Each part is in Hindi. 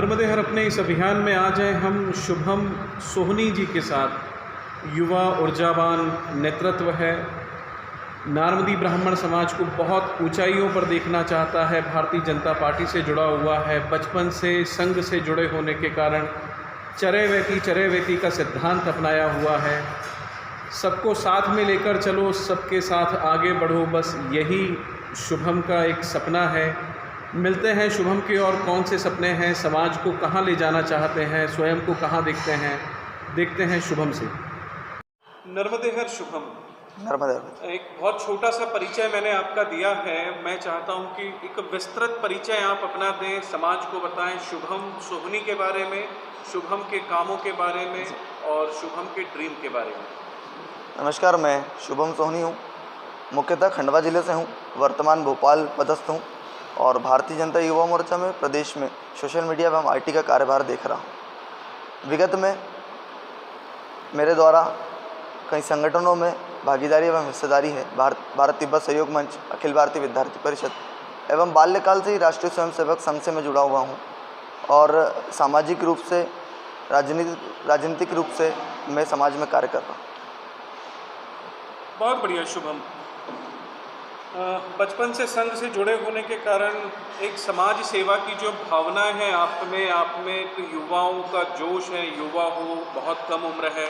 नर्मदे हर अपने इस अभियान में आज हैं हम शुभम सोहनी जी के साथ। युवा ऊर्जावान नेतृत्व है। नारमदी ब्राह्मण समाज को बहुत ऊंचाइयों पर देखना चाहता है। भारतीय जनता पार्टी से जुड़ा हुआ है। बचपन से संघ से जुड़े होने के कारण चरैवेति का सिद्धांत अपनाया हुआ है। सबको साथ में लेकर चलो, सबके साथ आगे बढ़ो, बस यही शुभम का एक सपना है। मिलते हैं शुभम के और कौन से सपने हैं, समाज को कहाँ ले जाना चाहते हैं, स्वयं को कहाँ देखते हैं शुभम से। नर्मदे हर शुभम, नर्मदे। एक बहुत छोटा सा परिचय मैंने आपका दिया है। मैं चाहता हूं कि एक विस्तृत परिचय आप अपना दें, समाज को बताएं शुभम सोहनी के बारे में, शुभम के कामों के बारे में और शुभम के ड्रीम के बारे में। नमस्कार, मैं शुभम सोहनी हूँ। मुख्यतः खंडवा जिले से हूँ, वर्तमान भोपाल पदस्थ हूँ और भारतीय जनता युवा मोर्चा में प्रदेश में सोशल मीडिया एवं आईटी का कार्यभार देख रहा हूँ। विगत में मेरे द्वारा कई संगठनों में भागीदारी एवं हिस्सेदारी है। भारत तिब्बत सहयोग मंच, अखिल भारतीय विद्यार्थी परिषद एवं बाल्यकाल से ही राष्ट्रीय स्वयंसेवक संघ से मैं जुड़ा हुआ हूँ और सामाजिक रूप से राजनीतिक रूप से मैं समाज में कार्य कर रहा हूँ। बहुत बढ़िया शुभम। बचपन से संघ से जुड़े होने के कारण एक समाज सेवा की जो भावना है आप में एक युवाओं का जोश है। युवा हो, बहुत कम उम्र है।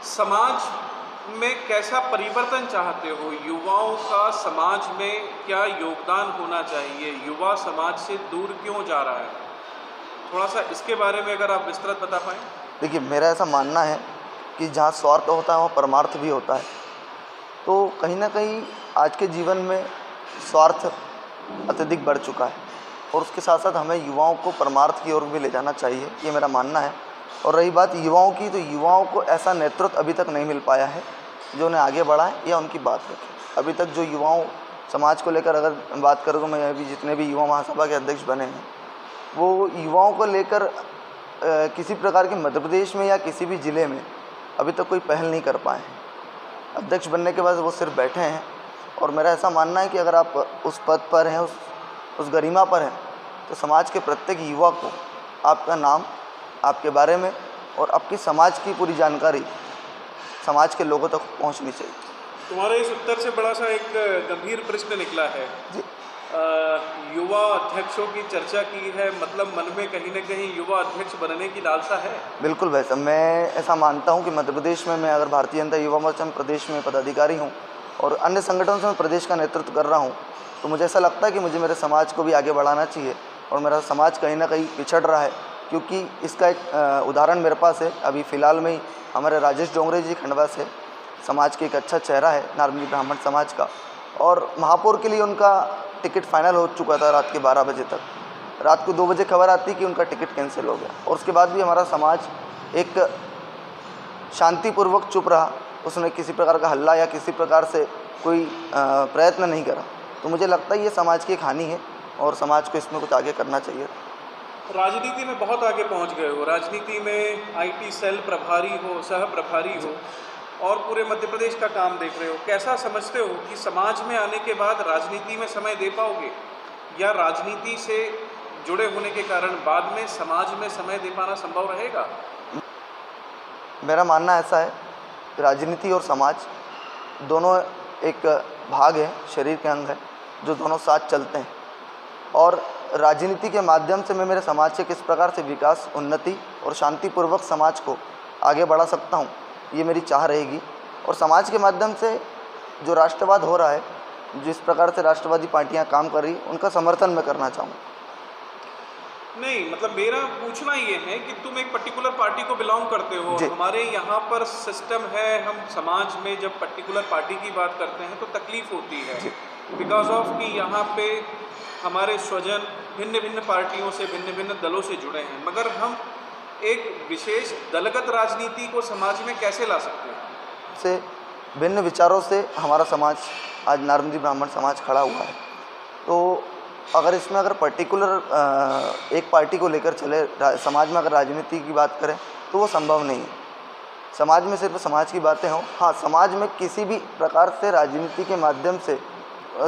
समाज में कैसा परिवर्तन चाहते हो? युवाओं का समाज में क्या योगदान होना चाहिए? युवा समाज से दूर क्यों जा रहा है? थोड़ा सा इसके बारे में अगर आप विस्तृत बता पाएँ। देखिए, मेरा ऐसा मानना है कि जहाँ स्वार्थ होता है वहाँ परमार्थ भी होता है। तो कहीं ना कहीं आज के जीवन में स्वार्थ अत्यधिक बढ़ चुका है और उसके साथ साथ हमें युवाओं को परमार्थ की ओर भी ले जाना चाहिए, ये मेरा मानना है। और रही बात युवाओं की, तो युवाओं को ऐसा नेतृत्व अभी तक नहीं मिल पाया है जो उन्हें आगे बढ़ाए या उनकी बात रखे। अभी तक जो युवाओं समाज को लेकर अगर बात करूँ तो मैं अभी जितने भी युवा महासभा के अध्यक्ष बने हैं वो युवाओं को लेकर किसी प्रकार के मध्य प्रदेश में या किसी भी ज़िले में अभी तक कोई पहल नहीं कर पाए हैं। अध्यक्ष बनने के बाद वो सिर्फ बैठे हैं और मेरा ऐसा मानना है कि अगर आप उस पद पर हैं, उस गरिमा पर हैं, तो समाज के प्रत्येक युवा को आपका नाम, आपके बारे में और आपकी समाज की पूरी जानकारी समाज के लोगों तक पहुंचनी चाहिए। तुम्हारे इस उत्तर से बड़ा सा एक गंभीर प्रश्न निकला है जी। युवा अध्यक्षों की चर्चा की है, मतलब मन में कहीं ना कहीं युवा अध्यक्ष बनने की लालसा है? बिल्कुल भाई साहब, मैं ऐसा मानता हूं कि मध्य प्रदेश में मैं अगर भारतीय जनता युवा मोर्चा में प्रदेश में पदाधिकारी हूं और अन्य संगठनों से मैं प्रदेश का नेतृत्व कर रहा हूं, तो मुझे ऐसा लगता है कि मुझे मेरे समाज को भी आगे बढ़ाना चाहिए और मेरा समाज कहीं ना कहीं पिछड़ रहा है। क्योंकि इसका एक उदाहरण मेरे पास है। अभी फ़िलहाल में ही हमारे राजेश डोंगरे जी खंडवा से समाज के एक अच्छा चेहरा है नारमदी ब्राह्मण समाज का, और महापौर के लिए उनका टिकट फाइनल हो चुका था रात के 12 बजे तक। रात को 2 बजे खबर आती कि उनका टिकट कैंसिल हो गया और उसके बाद भी हमारा समाज एक शांतिपूर्वक चुप रहा। उसने किसी प्रकार का हल्ला या किसी प्रकार से कोई प्रयत्न नहीं करा। तो मुझे लगता है ये समाज की एक हानि है और समाज को इसमें कुछ आगे करना चाहिए। राजनीति में बहुत आगे पहुंच गए हो। राजनीति में आईटी सेल प्रभारी हो, सह प्रभारी हो और पूरे मध्य प्रदेश का काम देख रहे हो। कैसा समझते हो कि समाज में आने के बाद राजनीति में समय दे पाओगे या राजनीति से जुड़े होने के कारण बाद में समाज में समय दे पाना संभव रहेगा? मेरा मानना ऐसा है कि राजनीति और समाज दोनों एक भाग है, शरीर के अंग है जो दोनों साथ चलते हैं और राजनीति के माध्यम से मैं मेरे समाज से किस प्रकार से विकास, उन्नति और शांतिपूर्वक समाज को आगे बढ़ा सकता हूँ, ये मेरी चाह रहेगी। और समाज के माध्यम से जो राष्ट्रवाद हो रहा है, जिस प्रकार से राष्ट्रवादी पार्टियां काम कर रही, उनका समर्थन मैं करना चाहूँगा। नहीं, मतलब मेरा पूछना ये है कि तुम एक पर्टिकुलर पार्टी को बिलोंग करते हो। हमारे यहाँ पर सिस्टम है, हम समाज में जब पर्टिकुलर पार्टी की बात करते हैं तो तकलीफ होती है बिकॉज ऑफ कि यहाँ पे हमारे स्वजन भिन्न भिन्न पार्टियों से, भिन्न भिन्न दलों से जुड़े हैं। मगर हम एक विशेष दलगत राजनीति को समाज में कैसे ला सकते हैं? से भिन्न विचारों से हमारा समाज आज नारमदी ब्राह्मण समाज खड़ा हुआ है। तो अगर इसमें अगर पर्टिकुलर एक पार्टी को लेकर चले समाज में, अगर राजनीति की बात करें तो वो संभव नहीं है। समाज में सिर्फ समाज की बातें हों। हाँ, समाज में किसी भी प्रकार से राजनीति के माध्यम से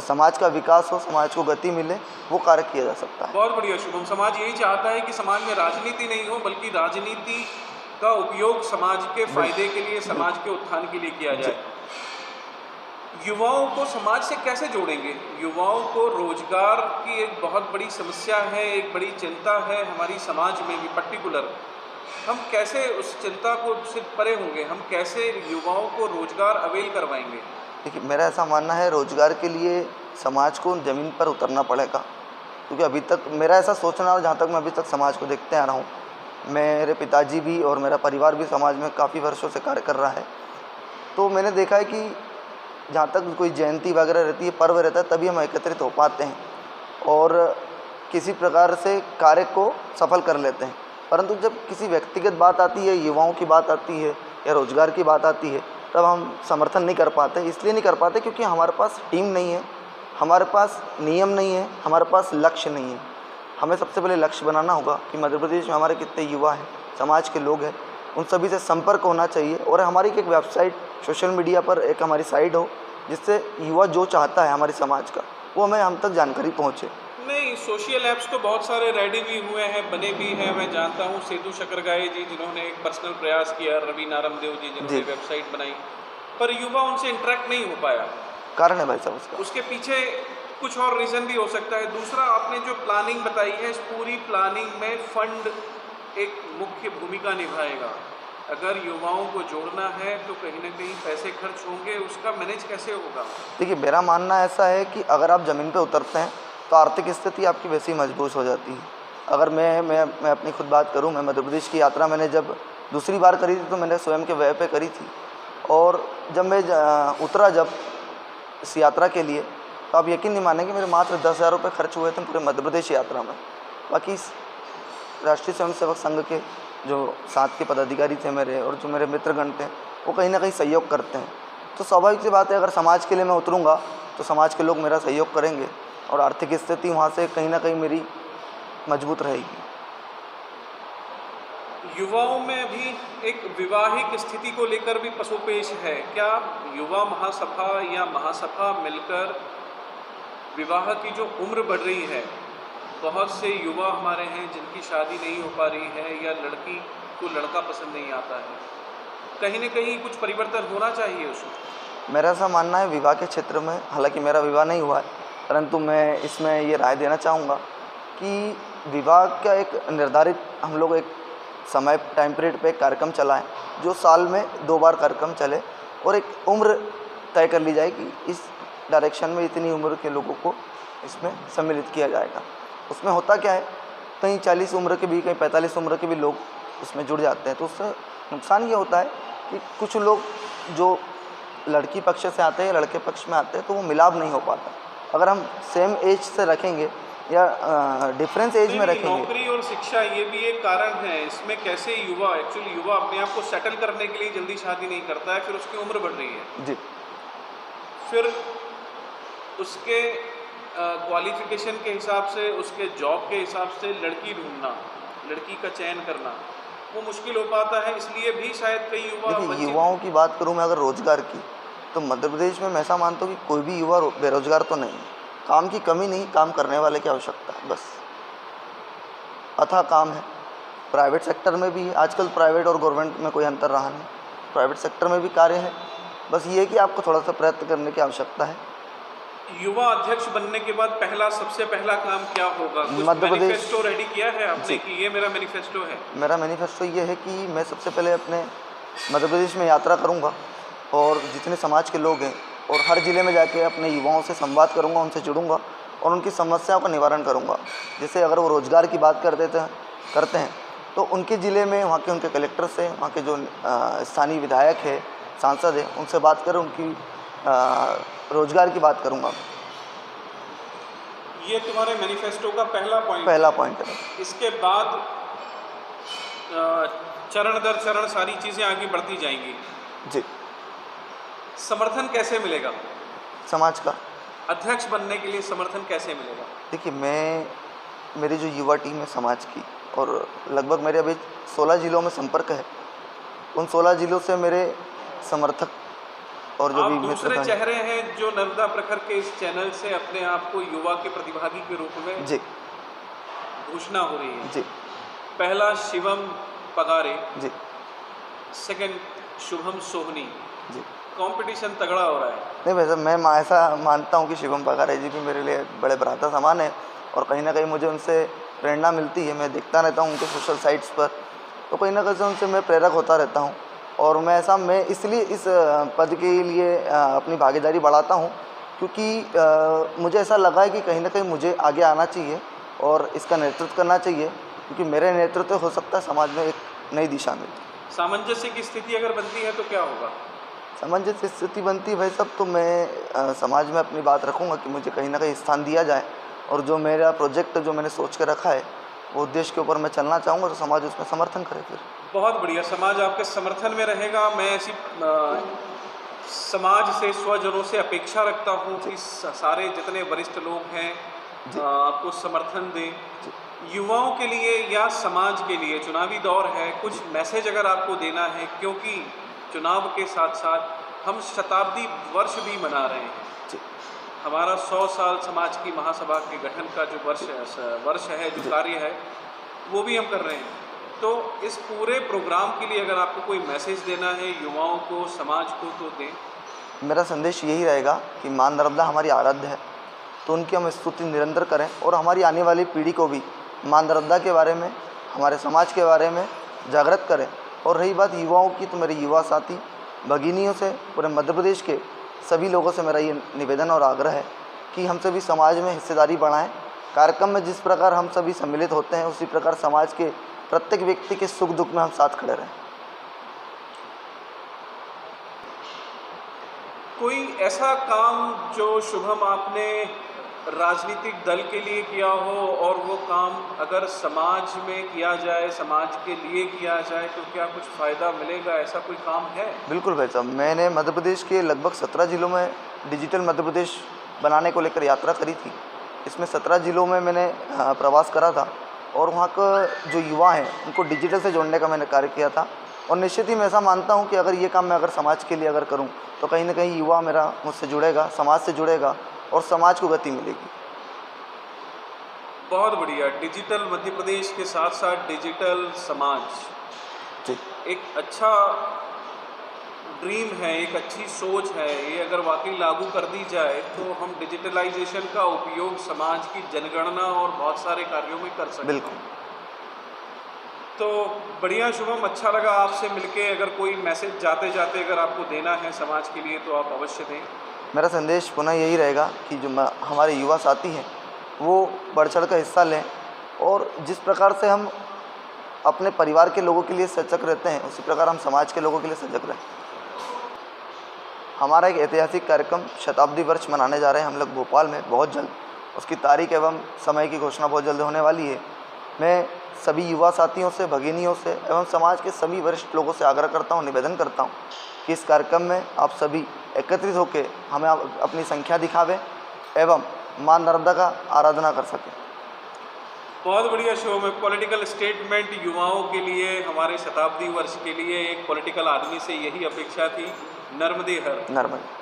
समाज का विकास हो, समाज को गति मिले, वो कार्य किया जा सकता है। बहुत बढ़िया शुभम। समाज यही चाहता है कि समाज में राजनीति नहीं हो, बल्कि राजनीति का उपयोग समाज के फायदे के लिए, समाज के उत्थान के लिए किया जाए। युवाओं को समाज से कैसे जोड़ेंगे? युवाओं को रोजगार की एक बहुत बड़ी समस्या है, एक बड़ी चिंता है हमारी समाज में भी पर्टिकुलर। हम कैसे उस चिंता को से परे होंगे? हम कैसे युवाओं को रोजगार अवेल करवाएंगे? देखिए, मेरा ऐसा मानना है, रोजगार के लिए समाज को ज़मीन पर उतरना पड़ेगा, क्योंकि अभी तक मेरा ऐसा सोचना, और जहाँ तक मैं अभी तक समाज को देखते आ रहा हूँ, मेरे पिताजी भी और मेरा परिवार भी समाज में काफ़ी वर्षों से कार्य कर रहा है। तो मैंने देखा है कि जहाँ तक कोई जयंती वगैरह रहती है, पर्व रहता है, तभी हम एकत्रित हो पाते हैं और किसी प्रकार से कार्य को सफल कर लेते हैं। परंतु जब किसी व्यक्तिगत बात आती है, युवाओं की बात आती है या रोजगार की बात आती है, तब हम समर्थन नहीं कर पाते। इसलिए नहीं कर पाते क्योंकि हमारे पास टीम नहीं है, हमारे पास नियम नहीं है, हमारे पास लक्ष्य नहीं है। हमें सबसे पहले लक्ष्य बनाना होगा कि मध्य प्रदेश में हमारे कितने युवा हैं, समाज के लोग हैं, उन सभी से संपर्क होना चाहिए। और हमारी एक वेबसाइट, सोशल मीडिया पर एक हमारी साइट हो, जिससे युवा जो चाहता है हमारे समाज का, वो हमें हम तक जानकारी पहुँचे। नहीं, सोशल ऐप्स तो बहुत सारे रेडी भी हुए हैं, बने भी हैं। मैं जानता हूँ सेतु शकरगाय जी, जिन्होंने एक पर्सनल प्रयास किया, रवि नारमदेव जी जिन्होंने वेबसाइट बनाई, पर युवा उनसे इंटरेक्ट नहीं हो पाया। कारण है भाई साहब उसका, उसके पीछे कुछ और रीज़न भी हो सकता है। दूसरा, आपने जो प्लानिंग बताई है, इस पूरी प्लानिंग में फंड एक मुख्य भूमिका निभाएगा। अगर युवाओं को जोड़ना है तो कहीं ना कहीं पैसे खर्च होंगे, उसका मैनेज कैसे होगा? देखिए, मेरा मानना ऐसा है कि अगर आप ज़मीन पे उतरते हैं तो आर्थिक स्थिति आपकी वैसे ही मजबूत हो जाती है। अगर मैं अपनी खुद बात करूं, मैं मध्य प्रदेश की यात्रा मैंने जब दूसरी बार करी थी तो मैंने स्वयं के व्यय पे करी थी, और जब मैं उतरा जब इस यात्रा के लिए, तो आप यकीन नहीं मानेंगे, मेरे मात्र 10,000 रुपये खर्च हुए थे पूरे मध्य प्रदेश यात्रा में। बाकी राष्ट्रीय स्वयंसेवक संघ के जो साथ के पदाधिकारी थे मेरे, और जो मेरे मित्रगण थे, वो कहीं ना कहीं सहयोग करते हैं। तो स्वाभाविक सी बात है, अगर समाज के लिए मैं उतरूँगा तो समाज के लोग मेरा सहयोग करेंगे और आर्थिक स्थिति वहाँ से कहीं ना कहीं मेरी मजबूत रहेगी। युवाओं में भी एक विवाहिक स्थिति को लेकर भी पसोपेश है। क्या युवा महासभा या महासभा मिलकर विवाह की जो उम्र बढ़ रही है, बहुत से युवा हमारे हैं जिनकी शादी नहीं हो पा रही है, या लड़की को लड़का पसंद नहीं आता है, कहीं न कहीं कुछ परिवर्तन होना चाहिए उसमें? मेरा ऐसा मानना है, विवाह के क्षेत्र में, हालांकि मेरा विवाह नहीं हुआ है, परंतु मैं इसमें ये राय देना चाहूँगा कि विवाह का एक निर्धारित हम लोग एक समय टाइम पीरियड पे एक कार्यक्रम चलाएं, जो साल में 2 बार कार्यक्रम चले, और एक उम्र तय कर ली जाए कि इस डायरेक्शन में इतनी उम्र के लोगों को इसमें सम्मिलित किया जाएगा। उसमें होता क्या है, कहीं 40 उम्र के भी, कहीं 45 उम्र के भी लोग उसमें जुड़ जाते हैं। तो उससे नुकसान ये होता है कि कुछ लोग जो लड़की पक्ष से आते हैं, लड़के पक्ष में आते हैं, तो वो मिलाप नहीं हो पाता। अगर हम सेम एज से रखेंगे या डिफरेंस एज में रखेंगे। नौकरी और शिक्षा ये भी एक कारण है इसमें। कैसे युवा, एक्चुअली युवा अपने आप को सेटल करने के लिए जल्दी शादी नहीं करता है, फिर उसकी उम्र बढ़ रही है जी, फिर उसके क्वालिफिकेशन के हिसाब से, उसके जॉब के हिसाब से लड़की ढूंढना, लड़की का चयन करना वो मुश्किल हो पाता है। इसलिए भी शायद कई युवा, देखिए, युवाओं की बात करूं मैं अगर रोज़गार की, तो मध्य प्रदेश में मैं ऐसा मानता हूँ कि कोई भी युवा बेरोजगार तो नहीं है। काम की कमी नहीं, काम करने वाले की आवश्यकता है बस। अथाह काम है, प्राइवेट सेक्टर में भी आजकल प्राइवेट और गवर्नमेंट में कोई अंतर रहा नहीं, प्राइवेट सेक्टर में भी कार्य है, बस ये है कि आपको थोड़ा सा प्रयत्न करने की आवश्यकता है। युवा अध्यक्ष बनने के बाद सबसे पहला काम क्या होगा? कुछ मध्य प्रदेश मैनिफेस्टो रेडी किया है आपने कि ये मेरा मैनिफेस्टो है? मेरा मैनिफेस्टो ये है कि मैं सबसे पहले अपने मध्य प्रदेश में यात्रा करूंगा और जितने समाज के लोग हैं और हर ज़िले में जाके अपने युवाओं से संवाद करूंगा, उनसे जुड़ूंगा और उनकी समस्याओं का निवारण करूंगा। जैसे अगर वो रोज़गार की बात करते हैं तो उनके ज़िले में वहाँ के उनके कलेक्टर से, वहाँ के जो स्थानीय विधायक है, सांसद है, उनसे बात कर उनकी रोज़गार की बात करूंगा। ये तुम्हारे मैनिफेस्टो का पहला पॉइंट है। इसके बाद चरण दर चरण सारी चीज़ें आगे बढ़ती जाएंगी। जी। समर्थन कैसे मिलेगा समाज का? अध्यक्ष बनने के लिए समर्थन कैसे मिलेगा? देखिए, मेरी जो युवा टीम है समाज की, और लगभग मेरे अभी 16 ज़िलों में संपर्क है। उन 16 ज़िलों से मेरे समर्थक और जो आप भी दूसरे मित्रगण। चेहरे हैं जो नर्मदा प्रखर के इस चैनल से अपने आप को युवा के प्रतिभागी के रूप में जी घोषणा हो रही है। जी पहला शिवम पगारे, जी सेकंड शुभम सोहनी। जी। कंपटीशन तगड़ा हो रहा है। नहीं वैसे मैं ऐसा मानता हूँ कि शिवम पगारे जी भी मेरे लिए बड़े भ्राता समान है, और कहीं ना कहीं मुझे उनसे प्रेरणा मिलती है। मैं देखता रहता हूँ उनके सोशल साइट्स पर, तो कहीं ना कहीं से उनसे मैं प्रेरक होता रहता हूँ। और मैं इसलिए इस पद के लिए अपनी भागीदारी बढ़ाता हूँ, क्योंकि मुझे ऐसा लगा है कि कहीं ना कहीं मुझे आगे आना चाहिए और इसका नेतृत्व करना चाहिए, क्योंकि मेरे नेतृत्व हो सकता है समाज में एक नई दिशा मिले। सामंजस्य की स्थिति अगर बनती है तो क्या होगा? सामंजस्य स्थिति बनती है भाई साहब, तो मैं समाज में अपनी बात रखूँगा कि मुझे कहीं ना कहीं स्थान दिया जाए, और जो मेरा प्रोजेक्ट जो मैंने सोच के रखा है वो उद्देश्य के ऊपर मैं चलना चाहूँगा, तो समाज उसमें समर्थन करे। फिर बहुत बढ़िया, समाज आपके समर्थन में रहेगा। मैं ऐसी समाज से, स्वजनों से अपेक्षा रखता हूँ कि सारे जितने वरिष्ठ लोग हैं आपको समर्थन दें। युवाओं के लिए या समाज के लिए चुनावी दौर है, कुछ मैसेज अगर आपको देना है, क्योंकि चुनाव के साथ साथ हम शताब्दी वर्ष भी मना रहे हैं। हमारा 100 साल समाज की महासभा के गठन का जो वर्ष है, जो कार्य है, वो भी हम कर रहे हैं। तो इस पूरे प्रोग्राम के लिए अगर आपको कोई मैसेज देना है युवाओं को, समाज को, तो दें। मेरा संदेश यही रहेगा कि माँ नर्मदा हमारी आराध्य है, तो उनकी हम स्तुति निरंतर करें, और हमारी आने वाली पीढ़ी को भी माँ नर्मदा के बारे में, हमारे समाज के बारे में जागृत करें। और रही बात युवाओं की, तो मेरे युवा साथी भगिनियों से, पूरे मध्य प्रदेश के सभी लोगों से मेरा ये निवेदन और आग्रह है कि हम सभी समाज में हिस्सेदारी बढ़ाएं। कार्यक्रम में जिस प्रकार हम सभी सम्मिलित होते हैं, उसी प्रकार समाज के प्रत्येक व्यक्ति के सुख दुख में हम साथ खड़े रहें। कोई ऐसा काम जो शुभम आपने राजनीतिक दल के लिए किया हो, और वो काम अगर समाज में किया जाए, समाज के लिए किया जाए, तो क्या कुछ फ़ायदा मिलेगा? ऐसा कोई काम है? बिल्कुल भाई साहब, मैंने मध्य प्रदेश के लगभग 17 जिलों में डिजिटल मध्य प्रदेश बनाने को लेकर यात्रा करी थी। इसमें 17 जिलों में मैंने प्रवास करा था, और वहाँ का जो युवा हैं उनको डिजिटल से जोड़ने का मैंने कार्य किया था। और निश्चित ही मैं ऐसा मानता हूँ कि अगर ये काम मैं अगर समाज के लिए अगर करूँ, तो कहीं ना कहीं युवा मेरा मुझसे जुड़ेगा, समाज से जुड़ेगा, और समाज को गति मिलेगी। बहुत बढ़िया। डिजिटल मध्य प्रदेश के साथ साथ डिजिटल समाज, जी एक अच्छा ड्रीम है, एक अच्छी सोच है। ये अगर वाकई लागू कर दी जाए तो हम डिजिटलाइजेशन का उपयोग समाज की जनगणना और बहुत सारे कार्यों में कर सकते हैं। बिल्कुल। तो बढ़िया शुभम, अच्छा लगा आपसे मिलके। अगर कोई मैसेज जाते जाते अगर आपको देना है समाज के लिए, तो आप अवश्य दें। मेरा संदेश पुनः यही रहेगा कि जो हमारे युवा साथी हैं वो बढ़ चढ़ कर हिस्सा लें, और जिस प्रकार से हम अपने परिवार के लोगों के लिए सजग रहते हैं, उसी प्रकार हम समाज के लोगों के लिए सजग रहें। हमारा एक ऐतिहासिक कार्यक्रम शताब्दी वर्ष मनाने जा रहे हैं हम लोग भोपाल में बहुत जल्द। उसकी तारीख एवं समय की घोषणा बहुत जल्द होने वाली है। मैं सभी युवा साथियों से, भगिनियों से एवं समाज के सभी वरिष्ठ लोगों से आग्रह करता हूँ, निवेदन करता हूँ कि इस कार्यक्रम में आप सभी एकत्रित होकर हमें अपनी संख्या दिखावें एवं माँ नर्मदा का आराधना कर सकें। बहुत बढ़िया शो में पॉलिटिकल स्टेटमेंट युवाओं के लिए, हमारे शताब्दी वर्ष के लिए एक पॉलिटिकल आदमी से यही अपेक्षा थी। नर्मदे हर। नर्मदे।